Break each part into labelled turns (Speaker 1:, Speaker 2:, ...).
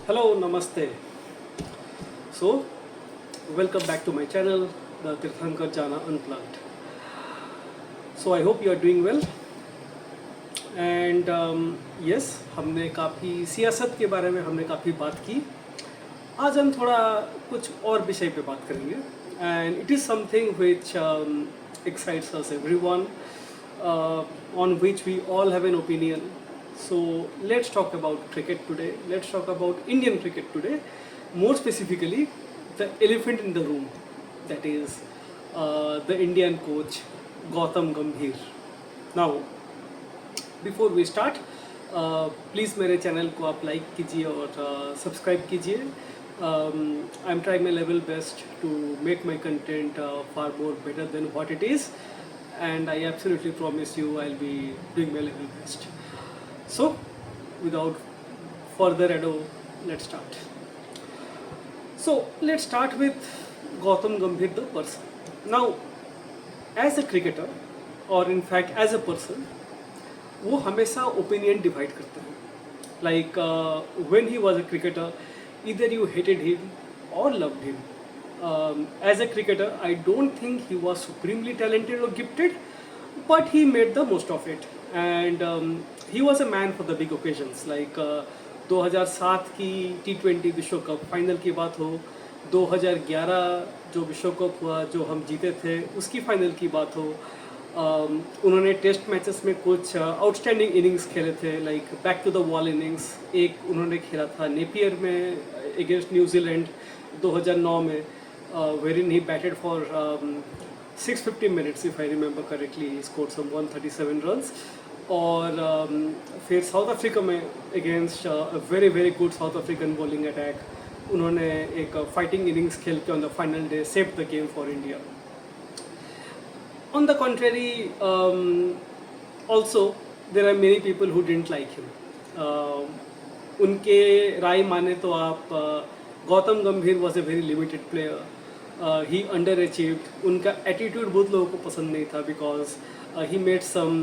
Speaker 1: Hello, Namaste. So, welcome back to my channel, the Tirthankar Jana Unplugged. So, I hope you are doing well. And yes, हमने काफ़ी सियासत के बारे में हमने काफ़ी बात की. आज हम थोड़ा कुछ और विषय पे बात करेंगे. And it is something which excites us everyone, on which we all have an opinion. So let's talk about cricket today. Let's talk about Indian cricket today. More specifically, the elephant in the room, that is the Indian coach Gautam Gambhir. Now, before we start, please मेरे channel को आप like कीजिए और subscribe कीजिए. I'm trying my level best to make my content far more better than what it is, and I absolutely promise you I'll be doing my level best. So, without further ado, let's start. So, let's start with Gautam Gambhir, the person. Now, as a cricketer, or in fact as a person, वो हमेशा opinion divide करते हैं. Like when he was a cricketer, either you hated him और loved him. As a cricketer I don't think he was supremely talented और gifted, but he made the most of it. And he was a man for the big occasions. Like 2007 की T20 विश्व cup final की बात हो, 2011 जो विश्व cup हुआ जो हम जीते थे उसकी फाइनल की बात हो, उन्होंने टेस्ट मैचेस में कुछ आउटस्टैंडिंग इनिंग्स खेले थे, like back to the wall innings. एक उन्होंने खेला था नेपियर में अगेंस्ट न्यूजीलैंड 2009 में, wherein he batted for 650 minutes if I remember correctly. He scored some 137 runs. और फिर साउथ अफ्रीका में against very very good South African bowling attack उन्होंने एक फाइटिंग इनिंग्स खेल के on the final day save the game for India. On the contrary, also there are many people who didn't like him. उनके राय माने तो आप गौतम गंभीर was a very limited player. He underachieved. उनका attitude बहुत लोगों को पसंद नहीं था because he made some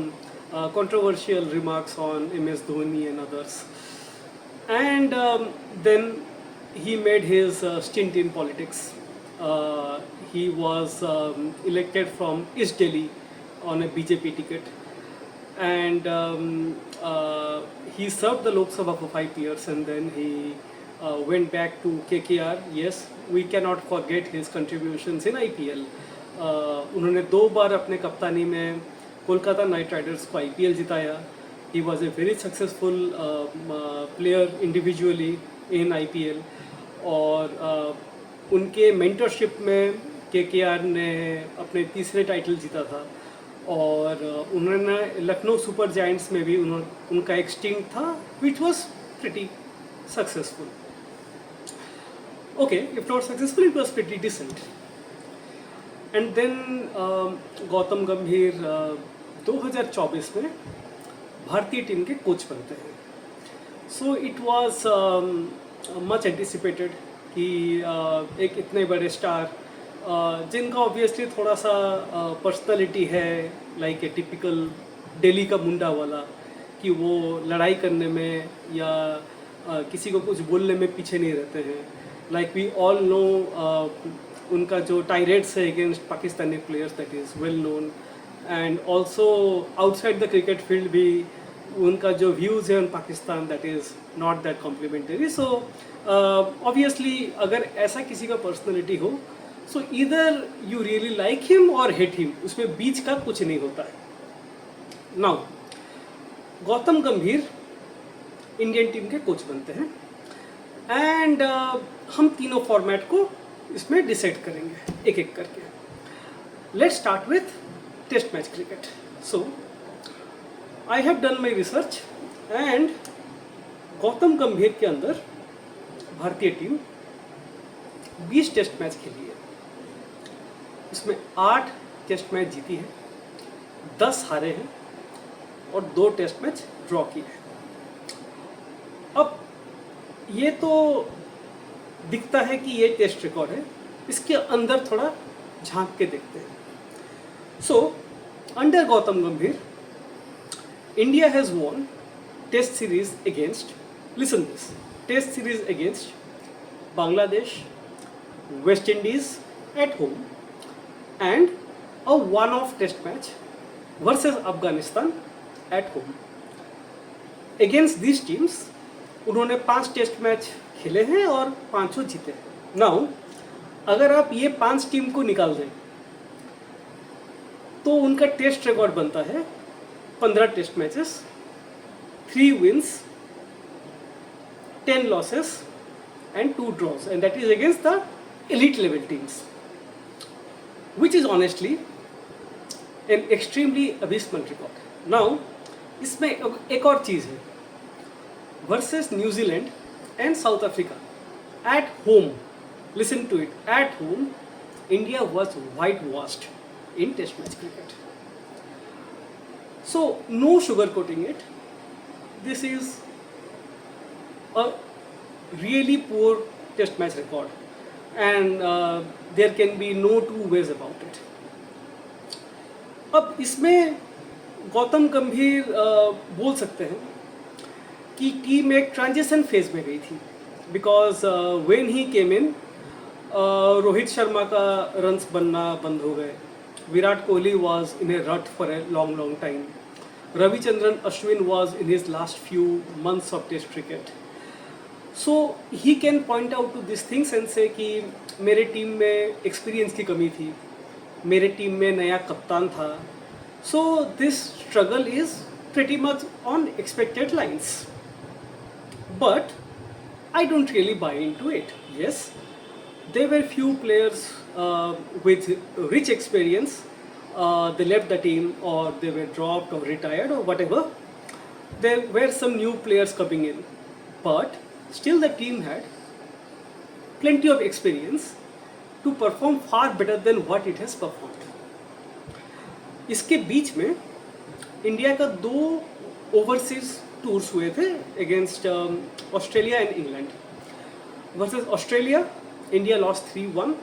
Speaker 1: controversial remarks on MS Dhoni and others. And then he made his stint in politics. He was elected from East Delhi on a BJP ticket, and he served the Lok Sabha for 5 years, and then he went back to KKR. Yes, we cannot forget his contributions in IPL. उन्होंने 2 बार अपने कप्तानी में Kolkata night Riders को IPL जिताया. He was a very successful player individually in IPL. और उनके mentorship में KKR ने अपने तीसरे टाइटल जीता था. और उन्होंने लखनऊ सुपर जायंट्स में भी उनका एक स्टिंग था which was pretty successful. Okay, if not successful it was pretty decent. And then Gautam Gambhir 2024 में भारतीय टीम के कोच बनते हैं. So it was much anticipated कि एक इतने बड़े स्टार जिनका ऑब्वियसली थोड़ा सा पर्सनालिटी है, लाइक ए टिपिकल दिल्ली का मुंडा वाला, कि वो लड़ाई करने में या किसी को कुछ बोलने में पीछे नहीं रहते हैं. लाइक वी ऑल नो उनका जो टायरेट्स है against Pakistani players, that is well known. And also outside the cricket field भी उनका जो व्यूज़ है on Pakistan, that is not that complementary. So obviously अगर ऐसा किसी का पर्सनैलिटी हो, सो either you really like him और हेट हिम, उसमें बीच का कुछ नहीं होता है. नाउ गौतम गंभीर इंडियन टीम के कोच बनते हैं, एंड हम तीनों फॉर्मेट को इसमें डिसाइड करेंगे एक एक करके. Let's start with test match cricket. So I have done my research, and Gautam Gambhir के अंदर भारतीय टीम 20 टेस्ट मैच खेली है. इसमें 8 टेस्ट मैच जीती है, 10 हारे हैं और 2 टेस्ट मैच ड्रॉ किए हैं. अब ये तो दिखता है कि ये टेस्ट रिकॉर्ड है, इसके अंदर थोड़ा झांक के देखते हैं. सो under Gautam Gambhir, India has won test series against, listen this, test series against Bangladesh, West Indies at home, and a one-off test match versus Afghanistan at home. Against these teams, उन्होंने 5 टेस्ट मैच खेले हैं और 5 जीते हैं. नाउ अगर आप ये 5 team को निकाल दें तो उनका टेस्ट रिकॉर्ड बनता है 15 test matches, 3 wins, 10 losses and 2 draws, and that is against the elite level teams, which is honestly an extremely abysmal record. Now इसमें एक और चीज़ है, versus New Zealand and South Africa at home. Listen to it, at home India was whitewashed in test match cricket. So no sugarcoating it, this is a really poor test match record, and there can be no two ways about it. अब इसमें गौतम गंभीर बोल सकते हैं कि team एक transition phase में गई थी, because when he came in Rohit Sharma का रन्स बनना बंद हो गए, Virat Kohli was in a rut for a long time, Ravichandran Ashwin was in his last few months of test cricket. So he can point out to this things and say कि मेरे team में experience की कमी थी, मेरे टीम में नया कप्तान था. So this struggle is pretty much on expected lines, but I don't really buy into it. Yes, there were few players with rich experience. They left the team, or they were dropped or retired or whatever. There were some new players coming in, but still the team had plenty of experience to perform far better than what it has performed. इसके बीच में India का 2 overseas tours हुए थे against Australia and England. Versus Australia India lost 3-1,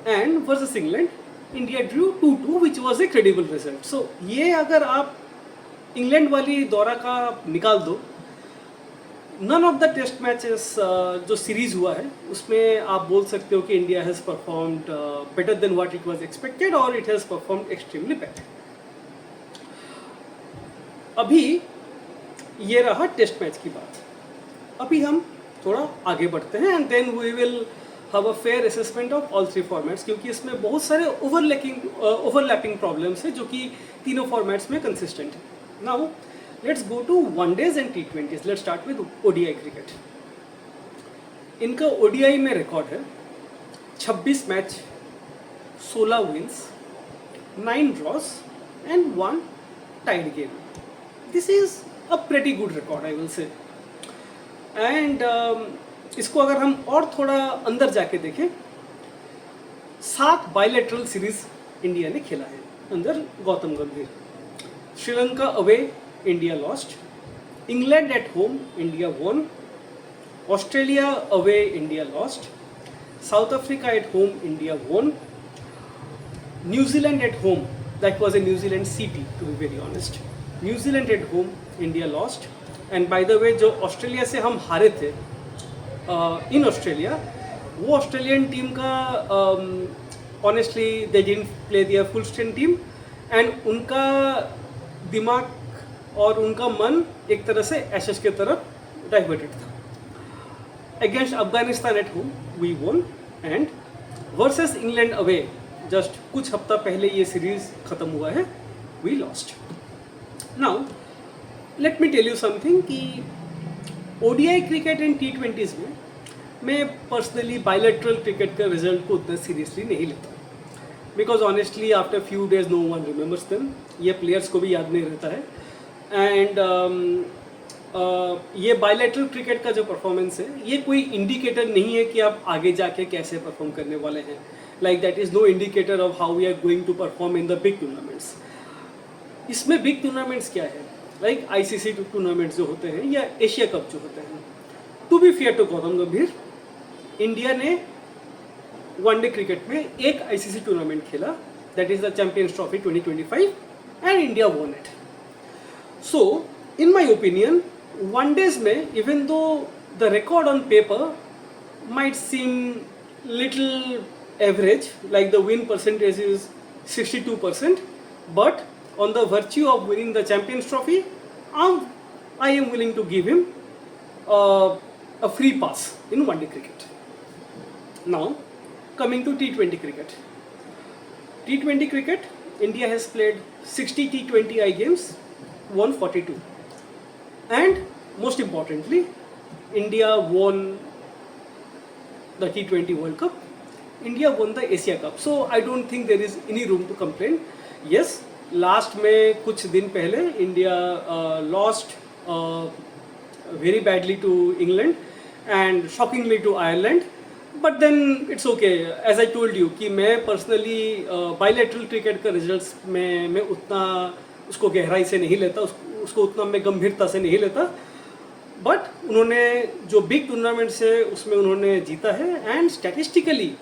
Speaker 1: and versus England India drew 2-2, which was a credible result. So ये अगर आप England वाली दौरा का निकाल दो, none of the test matches जो सीरीज हुआ है उसमें आप बोल सकते हो कि India has performed better than what it was expected, और it has performed extremely better. अभी ये रहा टेस्ट मैच की बात. अभी हम थोड़ा आगे बढ़ते हैं, and then we will have a fair assessment of all 3 formats, क्योंकि इसमें बहुत सारे ओवरलैपिंग प्रॉब्लम्स है जो कि तीनों फॉर्मेट्स में कंसिस्टेंट है. Now let's go to one days and T20s. Let's start with ODI cricket. इनका ODI में रिकॉर्ड है 26 match, 16 wins, 9 draws and 1 tied game. This is a pretty good record, I will say. And इसको अगर हम और थोड़ा अंदर जाके देखें, 7 बायलैटरल सीरीज इंडिया ने खेला है अंदर Gautam Gambhir. Sri Lanka away India lost, England at home India won, Australia away India lost, South Africa at home India won, New Zealand at home, that was a New Zealand CT to be very honest, New Zealand at home India lost. And by the way जो Australia से हम हारे थे in Australia, वो Australian team का honestly they didn't play their full strength team, and उनका दिमाग और उनका मन एक तरह से एशेस की तरफ डाइवर्टेड था. Against Afghanistan at home we won, and versus England away just कुछ हफ्ता पहले ये सीरीज ख़त्म हुआ है, we lost. Now let me tell you something कि ODI क्रिकेट एंड T20s में मैं पर्सनली बायलैटरल क्रिकेट का रिजल्ट को उतना सीरियसली नहीं लेता, because honestly after few days no one remembers them. ये प्लेयर्स को भी याद नहीं रहता है. एंड ये बायलैटरल क्रिकेट का जो परफॉर्मेंस है, ये कोई इंडिकेटर नहीं है कि आप आगे जाके कैसे परफॉर्म करने वाले हैं. Like that is no indicator of how we are going to perform in the big tournaments. इसमें बिग टूर्नामेंट्स क्या है, लाइक ICC टूर्नामेंट्स जो होते हैं या एशिया कप जो होते हैं. To be fair to Gautam Gambhir, India ने वनडे क्रिकेट में एक ICC टूर्नामेंट खेला, that is the champions trophy 2025, and India won it. So in my opinion one days में even though the record on paper might seem little average, like the win percentage is 62%, but on the virtue of winning the Champions Trophy, I am willing to give him a free pass in one day cricket. Now, coming to T20 cricket. T20 cricket, India has played 60 T20I games, won 42. And most importantly, India won the T20 World Cup. India won the Asia Cup. So I don't think there is any room to complain. Yes, last में कुछ दिन पहले India lost very badly to England and shockingly to Ireland. But then it's okay. As I told you कि मैं personally bilateral cricket का results में मैं उतना उसको गहराई से नहीं लेता, उसको उतना मैं गंभीरता से नहीं लेता. बट उन्होंने जो बिग टूर्नामेंट्स है उसमें उन्होंने जीता है. एंड स्टैटिस्टिकली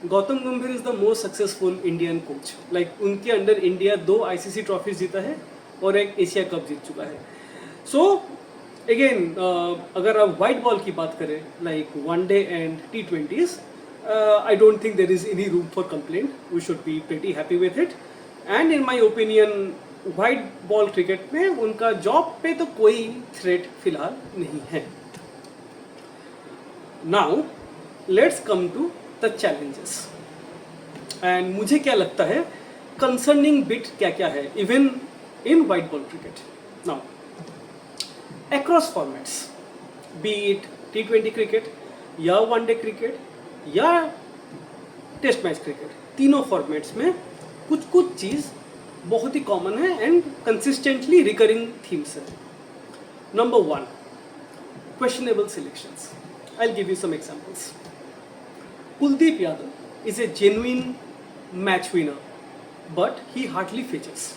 Speaker 1: गौतम गंभीर is the most successful Indian coach. Like उनके अंडर इंडिया 2 ICC ट्रॉफीज जीता है और एक एशिया कप जीत चुका है. सो अगेन अगर आप वाइट बॉल की बात करें, like one day and T20s, I don't think there is any room for complaint. We should be pretty happy with it. And in my opinion white ball cricket में उनका job पे तो कोई थ्रेट फिलहाल नहीं है. Now let's come to the challenges. And मुझे क्या लगता है कंसर्निंग बिट क्या क्या है even in white ball cricket. Now across formats, be it T20 cricket या वनडे क्रिकेट या टेस्ट मैच क्रिकेट, तीनों फॉर्मेट्स में कुछ कुछ चीज़ बहुत ही कॉमन है एंड कंसिस्टेंटली रिकरिंग थीम्स है. Number 1, questionable selections. I'll give you some examples. Kuldeep Yadav is a genuine match winner, but he hardly features.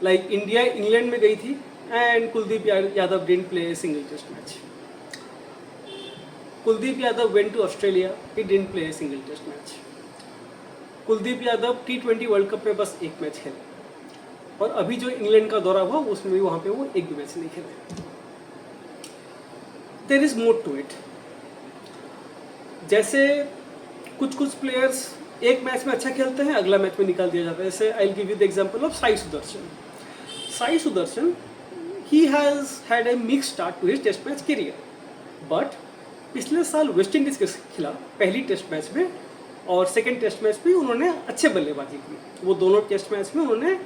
Speaker 1: Like India England में गई थी and Kuldeep Yadav didn't play a single test match. Kuldeep Yadav went to Australia, he didn't play a single test match. Kuldeep Yadav T20 world cup में बस एक match खेले और अभी जो इंग्लैंड का दौरा हुआ उसमें भी वहाँ पे वो एक भी मैच नहीं खेले. There is more to it. जैसे कुछ कुछ प्लेयर्स एक मैच में अच्छा खेलते हैं, अगला मैच में निकाल दिया जाता है. जैसे I will give you the example of Sai Sudharshan. Sai Sudharshan, he has had a mixed start to his test match career, but पिछले साल वेस्ट इंडीज़ के खिलाफ पहली टेस्ट मैच में और सेकंड टेस्ट मैच में उन्होंने अच्छे बल्लेबाजी की. वो दोनों टेस्ट मैच में उन्होंने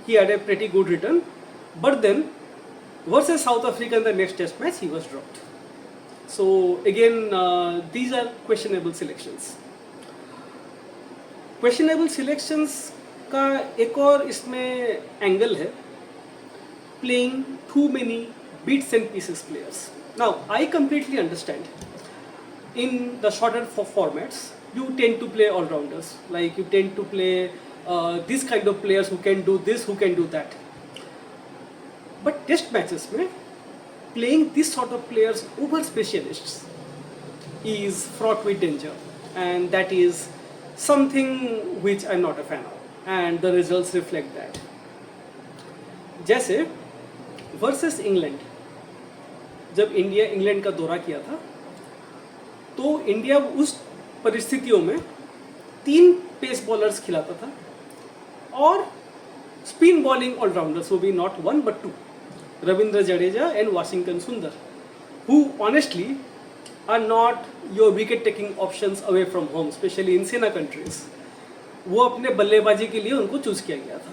Speaker 1: he had a pretty good return, but then versus South Africa in the next test match he was dropped. So again these are questionable selections. Questionable selections का एक और इसमें एंगल है playing too many bits and pieces players. Now I completely understand in the shorter formats you tend to play all-rounders, like you tend to play this kind of players who can do this, who can do that. But test matches में playing this sort of players over specialists is fraught with danger, and that is something which I'm not a fan of, and the results reflect that. जैसे versus England, जब India England का दौरा किया था तो India उस परिस्थितियों में 3 पेस बॉलर्स खिलाता था और स्पिन बॉलिंग ऑलराउंडर्स, वो भी not 1 but 2, Ravindra Jadeja and Washington Sundar, who honestly are not your wicket taking options away from home, especially in SENA countries. वो अपने बल्लेबाजी के लिए उनको चूज किया गया था.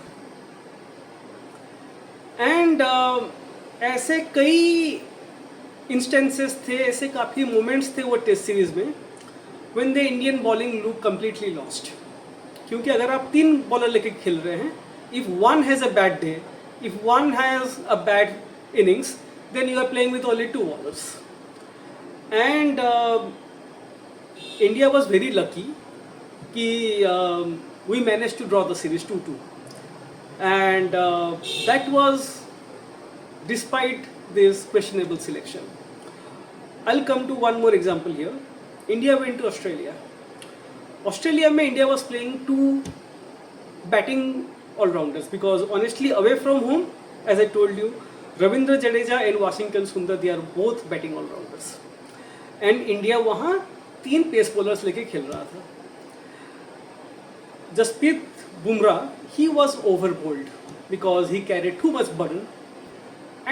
Speaker 1: एंड ऐसे कई इंस्टेंसेस थे, ऐसे काफ़ी मोमेंट्स थे वो टेस्ट सीरीज़ में when the Indian bowling look completely lost. क्योंकि अगर आप 3 बॉलर लेके खेल रहे हैं, if one has a bad day, if one has a bad innings, then you are playing with only 2 bowlers. And India was very lucky कि we manage to draw the series 2-2. And that was despite this questionable selection. I'll come to one more example here. India went to Australia. Australia में India was playing 2 batting all-rounders because honestly away from home, as I told you, Ravindra Jadeja and Washington Sundar, they are both batting allrounders, and India वहाँ 3 pace bowlers लेके खेल रहा था. Jasprit Bumrah, he was overbowled because he carried too much burden.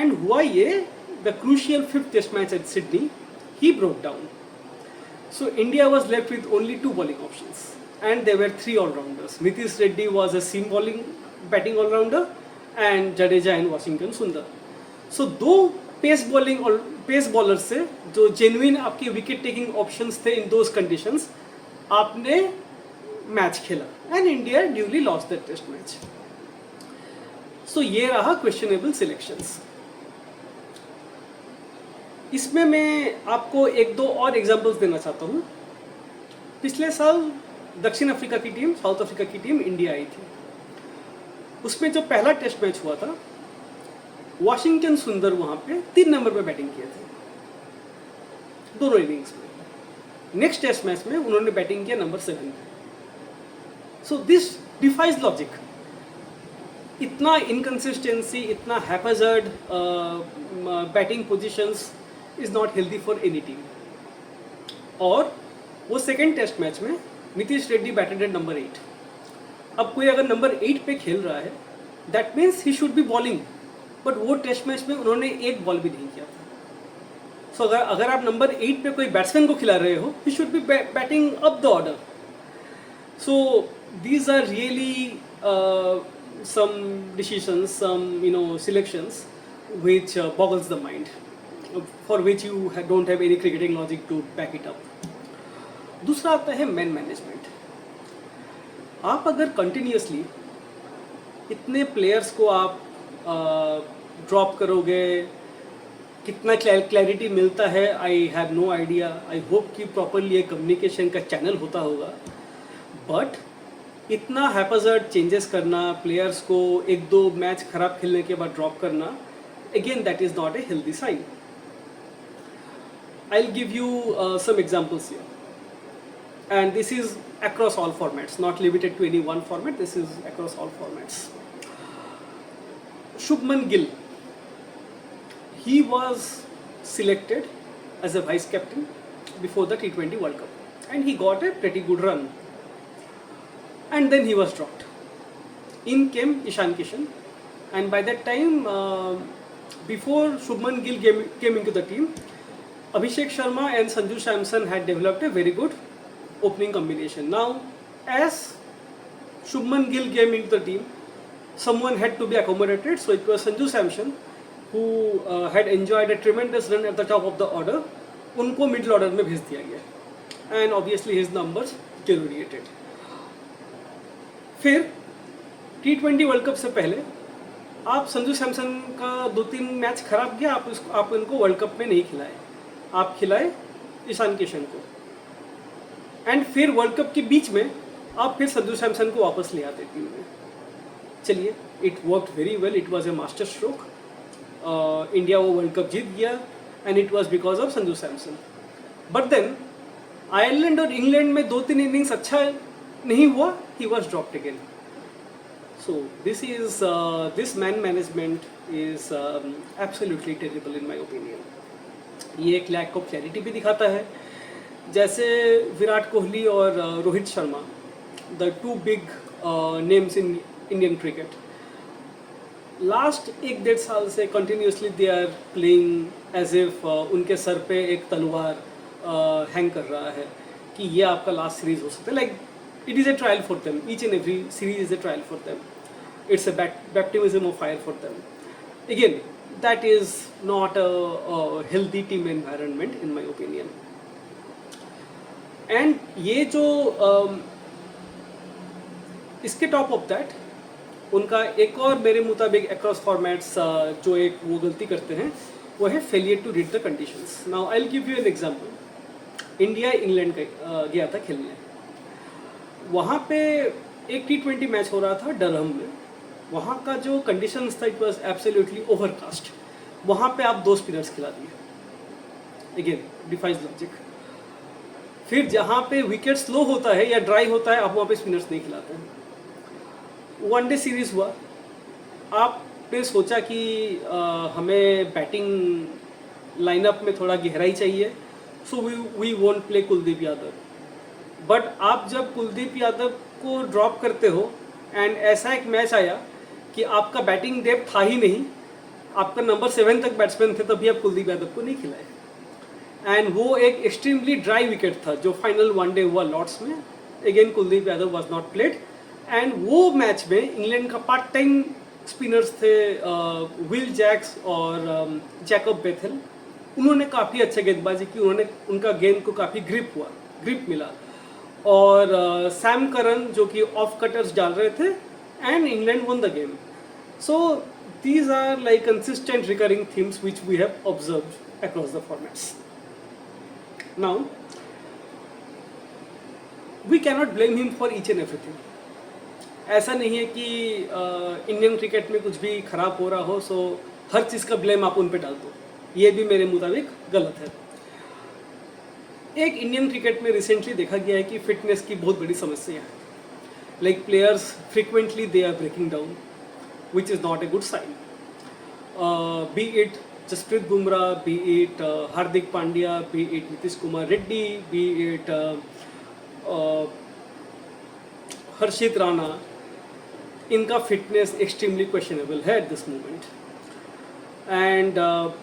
Speaker 1: And हुआ ये, the crucial 5th test match at Sydney, he broke down. So India was left with only 2 bowling options, and there were 3 all-rounders. Nitish Reddy was a seam bowling batting all-rounder, and Jadeja and Washington Sundar. So 2 pace bowler से जो genuine आपके wicket taking options थे in those conditions, आपने match खेला and India duly lost that test match. So ये रहा questionable selections. इसमें मैं आपको 1-2 और एग्जांपल्स देना चाहता हूँ. पिछले साल दक्षिण अफ्रीका की टीम, साउथ अफ्रीका की टीम इंडिया आई थी. उसमें जो पहला टेस्ट मैच हुआ था, वाशिंगटन सुंदर वहाँ पे 3 नंबर पे बैटिंग किए थे दोनों इनिंग्स में. नेक्स्ट टेस्ट मैच में उन्होंने बैटिंग किया नंबर 7 पे. So this defies logic. इतना इनकन्सिस्टेंसी, इतना haphazard batting positions is not healthy for any team. और वो सेकेंड टेस्ट मैच में Nitish Reddy batted at number 8. अब कोई अगर नंबर 8 पे खेल रहा है, that means he should be bowling, but वो टेस्ट मैच में उन्होंने एक बॉल भी नहीं किया था. सो अगर आप नंबर 8 पे कोई बैट्समैन को खिला रहे हो, he should be batting up the order. So these are really some decisions, some selections which boggles the mind, for which you don't have any cricketing logic to back it up. दूसरा आता है man management. आप अगर continuously इतने players को आप drop करोगे, कितना क्लैरिटी मिलता है I have no idea. I hope कि प्रॉपरली ये कम्युनिकेशन का चैनल होता होगा, बट इतना हैपहैज़र्ड चेंजेस करना, प्लेयर्स को 1-2 मैच खराब खेलने के बाद ड्रॉप करना, again that is not a healthy sign. I will give you some examples here, and this is across all formats, not limited to any one format. This is across all formats. Shubman Gill, he was selected as a vice captain before the T20 World Cup, and he got a pretty good run. And then he was dropped. In came Ishan Kishan, and by that time, before Shubman Gill came into the team, Abhishek Sharma and Sanju Samson had developed a very good opening combination. Now, as Shubman Gill came into the team, someone had to be accommodated, so it was Sanju Samson who had enjoyed a tremendous run at the top of the order. उनको middle order में भेज दिया गया, and obviously his numbers deteriorated. फिर T20 world cup से पहले आप संजू सैमसन का 2-3 मैच खराब गया, आप उनको वर्ल्ड कप में नहीं खिलाए, आप खिलाए ईशान किशन को, एंड फिर वर्ल्ड कप के बीच में आप फिर संजू सैमसन को वापस ले आते टीम में. चलिए, it worked very well, it was a master stroke. India वो वर्ल्ड कप जीत गया, and it was because of Sanju Samson. But then Ireland और इंग्लैंड में 2-3 इनिंग्स अच्छा नहीं हुआ, he was dropped again. So this man management is absolutely terrible in my opinion. ये एक लैक ऑफ क्लैरिटी भी दिखाता है. जैसे विराट कोहली और Rohit Sharma, the 2 big names in Indian cricket, last 1-1.5 साल से continuously they are playing as if उनके सर पे एक तलवार हैंग कर रहा है कि ये आपका लास्ट सीरीज हो सकता है. Like it is a trial for them, each and every series is a trial for them. It's a baptism of fire for them. Again, that is not a healthy team environment in my opinion. And ये जो इसके top of that, उनका एक और मेरे मुताबिक across formats जो एक वो गलती करते हैं, वो है failure to read the conditions. Now I will give you an example. India England का गया था खेलने. वहाँ पे एक T20 मैच हो रहा था डरहम में. वहाँ का जो कंडीशंस था, इट वाज एब्सोल्युटली ओवरकास्ट. वहाँ पे आप 2 स्पिनर्स खिला दिए. Again, defies logic. फिर जहाँ पे विकेट स्लो होता है या ड्राई होता है, आप वहाँ पे स्पिनर्स नहीं खिलाते हैं. 1 डे सीरीज हुआ, आप आपने सोचा कि हमें बैटिंग लाइनअप में थोड़ा गहराई चाहिए, so we won't play Kuldeep Yadav. But आप जब कुलदीप यादव को ड्रॉप करते हो एंड ऐसा एक मैच आया कि आपका बैटिंग डेप्थ था ही नहीं, आपका नंबर 7 तक बैट्समैन थे, तभी आप कुलदीप यादव को नहीं खिलाए। एंड वो एक एक्सट्रीमली ड्राई विकेट था जो फाइनल वनडे हुआ लॉर्ड्स में। Again Kuldeep Yadav was not played and वो मैच में इंग्लैंड का पार्ट टाइम स्पिनर्स थे विल जैक्स और जैकब बेथेल। उन्होंने काफ़ी अच्छे गेंदबाजी की, उन्होंने उनका गेंद को काफ़ी ग्रिप मिला। और सैम करन जो कि ऑफ कटर्स डाल रहे थे and England one the game. So these are like consistent recurring themes which we have observed across the formats. Now we cannot blame him for each and everything. ऐसा नहीं है कि Indian cricket में कुछ भी खराब हो रहा हो सो हर चीज़ का ब्लेम आप उन पे डाल दो, ये भी मेरे मुताबिक गलत है। एक इंडियन क्रिकेट में रिसेंटली देखा गया है कि फिटनेस की बहुत बड़ी समस्या है। Like players frequently they are breaking down, which is not a good sign. Be it Jasprit Bumrah, be it Hardik Pandya, be it Nitish Kumar Reddy, be it Harshit Rana, इनका fitness extremely questionable है at this moment. And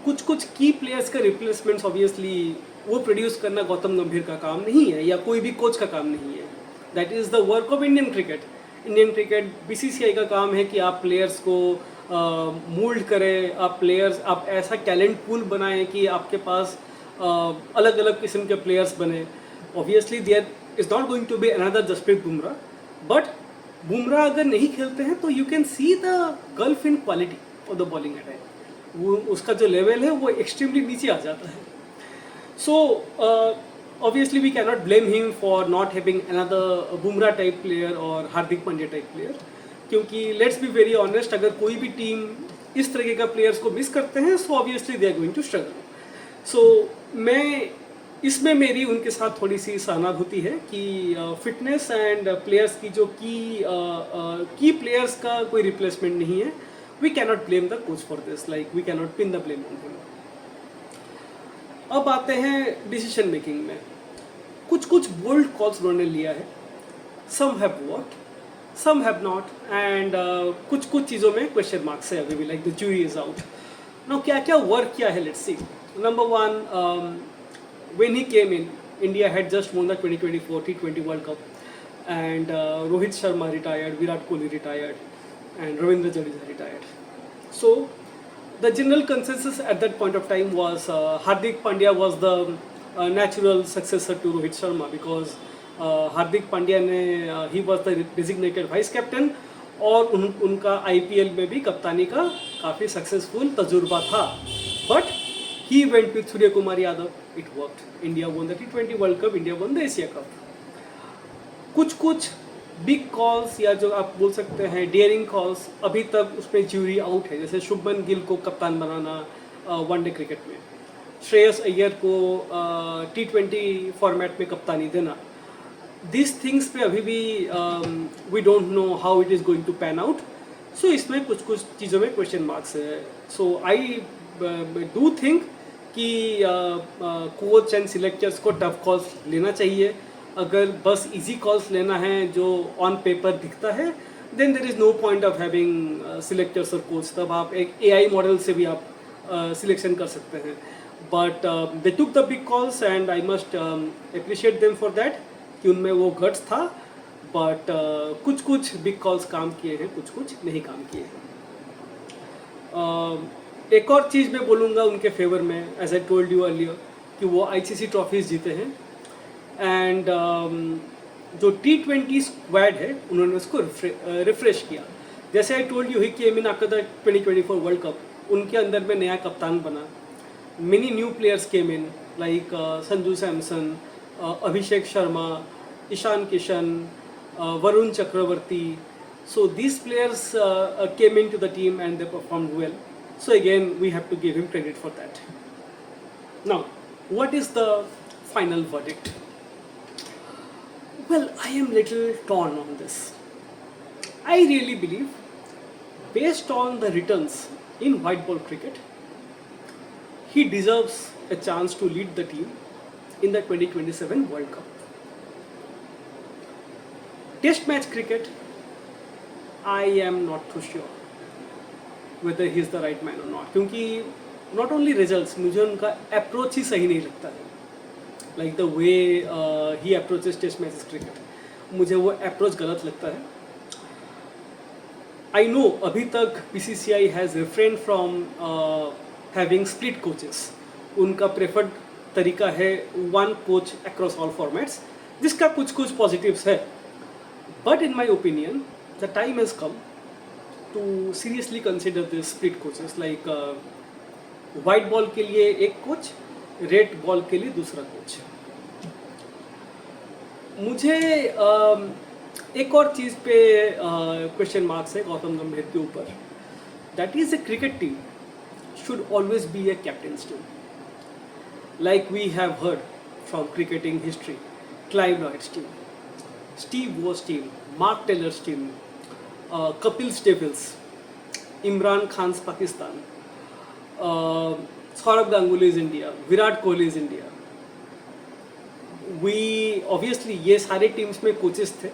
Speaker 1: कुछ कुछ की players का replacements obviously वो produce करना गौतम गंभीर का काम नहीं है या कोई भी कोच का काम नहीं है। That is the work of Indian cricket. Indian cricket BCCI का काम है कि आप प्लेयर्स को मोल्ड करें, आप ऐसा टैलेंट पूल बनाएं कि आपके पास अलग अलग किस्म के प्लेयर्स बने। Obviously there is not going to be another Jasprit Bumrah, but Bumrah अगर नहीं खेलते हैं तो you can see the gulf in quality of the bowling attack. वो उसका जो लेवल है वो एक्सट्रीमली नीचे आ जाता है। सो obviously we cannot blame him for not having another Bumrah type player or Hardik Pandya type player, क्योंकि let's be very honest, अगर कोई भी टीम इस तरीके का प्लेयर्स को मिस करते हैं so obviously they are going to struggle. So मैं इसमें मेरी उनके साथ थोड़ी सी सहानुभूति है कि फिटनेस एंड प्लेयर्स की जो की प्लेयर्स का कोई रिप्लेसमेंट नहीं है। We cannot blame the coach for this, like we cannot pin the blame on him. अब आते हैं डिसीजन मेकिंग में। कुछ कुछ बोल्ड कॉल्स उन्होंने लिया है, some have worked, some have not, and कुछ कुछ चीज़ों में क्वेश्चन मार्क्स है अभी भी, like the jury is out. Now क्या क्या वर्क किया है, let's see. Number one, when he came in, India had just won the 2024 T20 World Cup, and Rohit Sharma retired, Virat Kohli retired, and Ravindra Jadeja retired. So the general consensus at that point of time was Hardik Pandya was the natural successor to Rohit Sharma, because Hardik Pandya ने he was the designated vice captain, और उनका IPL में भी कप्तानी का काफ़ी successful तजुर्बा था। But he went with Surya Kumar Yadav, it worked. India won the T20 World Cup, India won the Asia Cup. कुछ कुछ बिग कॉल्स या जो आप बोल सकते हैं डेयरिंग कॉल्स अभी तक उसमें ज्यूरी आउट है, जैसे शुभमन गिल को कप्तान बनाना वनडे क्रिकेट में, श्रेयस अय्यर को T20 फॉर्मेट में कप्तानी देना। दिस थिंग्स पे अभी भी we don't know how it is going to pan out. So इसमें कुछ कुछ चीज़ों में क्वेश्चन मार्क्स है। सो आई डू थिंक कि कोच एंड सिलेक्टर्स को टफ कॉल्स लेना चाहिए। अगर बस इजी कॉल्स लेना है जो ऑन पेपर दिखता है, then there is no point of having selectors और कोच। तब आप एक AI मॉडल से भी आप सिलेक्शन कर सकते हैं। But they took the big calls and I must appreciate them for that कि उनमें वो गट्स था। बट कुछ कुछ बिग कॉल्स काम किए हैं, कुछ कुछ नहीं काम किए हैं। एक और चीज़ मैं बोलूँगा उनके फेवर में, as I told you earlier, कि वो ICC ट्रॉफीज़ जीते हैं, एंड जो T20 स्क्वाड है उन्होंने उसको रिफ्रेश किया। जैसे I told you he came in after the 2024 world cup, उनके अंदर में नया कप्तान बना, many new players came in like Sanju Samson, Abhishek Sharma, Ishan Kishan, Varun Chakravarthy. So these players came into the team and they performed well. So again, we have to give him credit for that. Now, what is the final verdict? Well, I am little torn on this. I really believe based on the returns in white ball cricket, he deserves a chance to lead the team in the 2027 World Cup. Test match cricket, I am not too sure whether he is the right man or not, क्योंकि not only results, मुझे उनका approach ही सही नहीं लगता है. Like the way he approaches test matches cricket, मुझे वो approach गलत लगता है. I know अभी तक BCCI has refrained from having split coaches. उनका preferred तरीका है one coach across all formats, जिसका कुछ कुछ positives है. But in my opinion, the time has come to seriously consider this split coaches, like white ball के लिए एक कोच, रेड बॉल के लिए दूसरा कोच. मुझे एक और चीज़ पे क्वेश्चन मार्क्स है गौतम गंभीर के ऊपर. That is a cricket team should always be a captain's team, like we have heard from cricketing history. Clive Lloyd's team, Steve Waugh's team, Mark Taylor's team, Kapil स्टेबल्स, Imran Khan Pakistan, Saurabh Ganguly is India, Virat Kohli is India. We obviously ये सारे teams में coaches थे,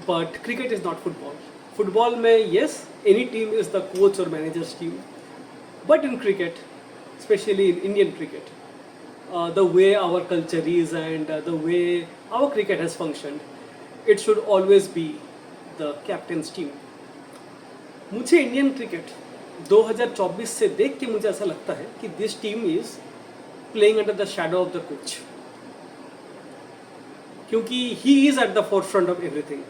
Speaker 1: but cricket is not football. Football में yes, any team is the coach और managers team, but in cricket, specially in Indian cricket, the way our culture is and the way our cricket has functioned, it should always be the captain's team. मुझे Indian cricket 2024 से देख के मुझे ऐसा लगता है कि this team is playing under the shadow of the coach, क्योंकि he is at the forefront of everything.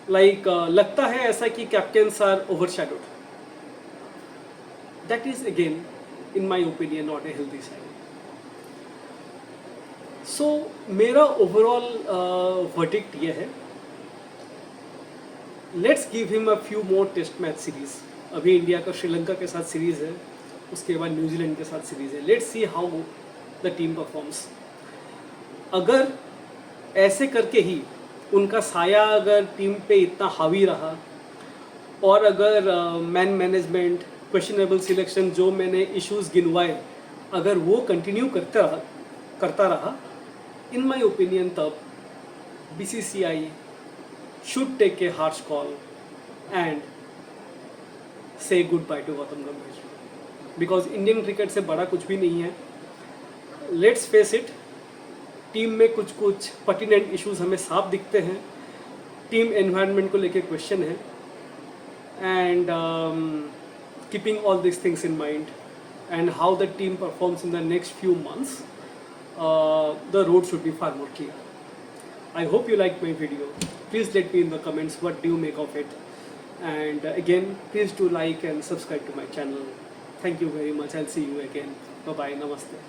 Speaker 1: Like लगता है ऐसा कि captains are overshadowed. That is again in my opinion not a healthy side. So मेरा overall verdict ये है, let's give him a few more test match series. अभी India का श्रीलंका के साथ सीरीज़ है, उसके बाद न्यूजीलैंड के साथ सीरीज़ है. Let's see how the team performs. अगर ऐसे करके ही उनका साया अगर टीम पे इतना हावी रहा, और अगर मैन मैनेजमेंट, क्वेश्चनेबल सिलेक्शन, जो मैंने इश्यूज गिनवाए, अगर वो कंटिन्यू करता रहा, in my opinion, तब BCCI should take a harsh call and say goodbye to Gautam Gambhir, because Indian cricket से बड़ा कुछ भी नहीं है. Let's face it, टीम में कुछ कुछ pertinent issues हमें साफ दिखते हैं. टीम एनवायरनमेंट को लेके क्वेश्चन है, and keeping all these things in mind and how the team performs in the next few months, the road should be far more clear. I hope you liked my video. Please let me in the comments what do you make of it. And again, please do like and subscribe to my channel. Thank you very much. I'll see you again. Bye bye. Namaste.